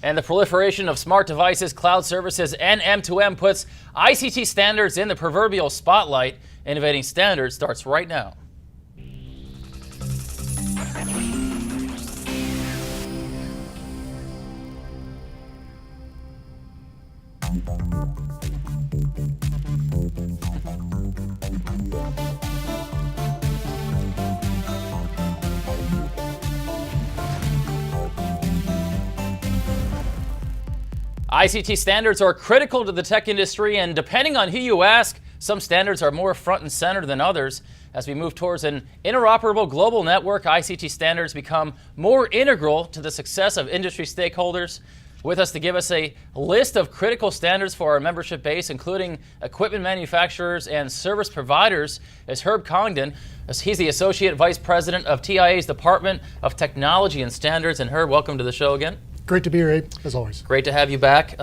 And the proliferation of smart devices, cloud services, and M2M puts ICT standards in the proverbial spotlight. Innovating Standards starts right now. ICT standards are critical to the tech industry, and depending on who you ask, some standards are more front and center than others. As we move towards an interoperable global network, ICT standards become more integral to the success of industry stakeholders. With us to give us a list of critical standards for our membership base, including equipment manufacturers and service providers, is Herb Congdon. He's the Associate Vice President of TIA's Department of Technology and Standards. And Herb, welcome to the show again. Great to be here, Abe, as always. Great to have you back.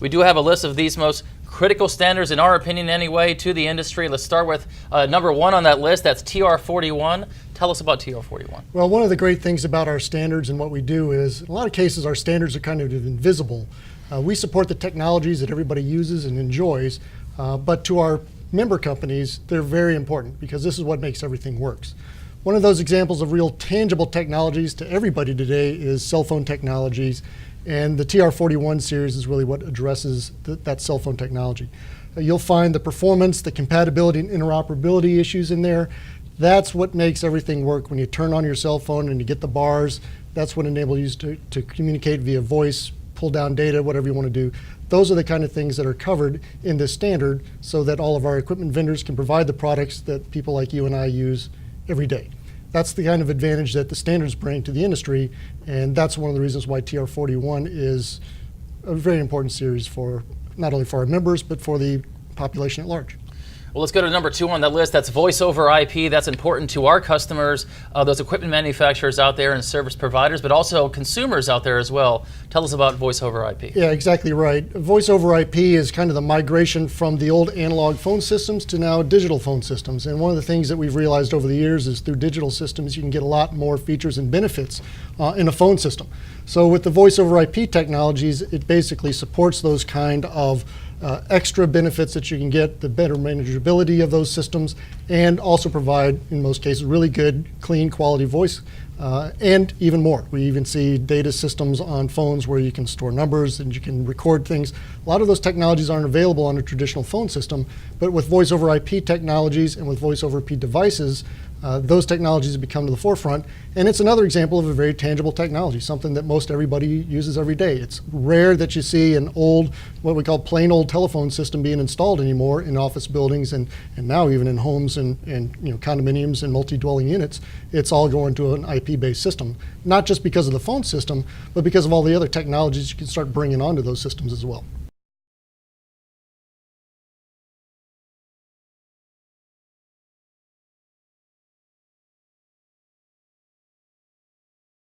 We do have a list of these most critical standards, in our opinion anyway, to the industry. Let's start with number one on that list. That's TR41. Tell us about TR41. Well, one of the great things about our standards and what we do is, in a lot of cases, our standards are kind of invisible. We support the technologies that everybody uses and enjoys, but to our member companies, they're very important because this is what makes everything works. One of those examples of real tangible technologies to everybody today is cell phone technologies, and the TR41 series is really what addresses that cell phone technology. You'll find the performance, the compatibility and interoperability issues in there. That's what makes everything work. When you turn on your cell phone and you get the bars, that's what enables you to communicate via voice, pull down data, whatever you want to do. Those are the kind of things that are covered in this standard so that all of our equipment vendors can provide the products that people like you and I use every day. That's the kind of advantage that the standards bring to the industry, and that's one of the reasons why TR41 is a very important series for not only for our members, but for the population at large. Well, let's go to number two on that list. That's voice over IP. That's important to our customers, those equipment manufacturers out there and service providers, but also consumers out there as well. Tell us about voice over IP. Yeah, exactly right. Voice over IP is kind of the migration from the old analog phone systems to now digital phone systems. And one of the things that we've realized over the years is through digital systems, you can get a lot more features and benefits in a phone system. So with the voice over IP technologies, it basically supports those kind of extra benefits that you can get, the better manageability of those systems, and also provide, in most cases, really good, clean, quality voice, and even more. We even see data systems on phones where you can store numbers and you can record things. A lot of those technologies aren't available on a traditional phone system, but with voice over IP technologies and with voice over IP devices, those technologies have become to the forefront, and it's another example of a very tangible technology, something that most everybody uses every day. It's rare that you see an old, what we call plain old telephone system being installed anymore in office buildings and now even in homes and condominiums and multi-dwelling units. It's all going to an IP-based system, not just because of the phone system, but because of all the other technologies you can start bringing onto those systems as well.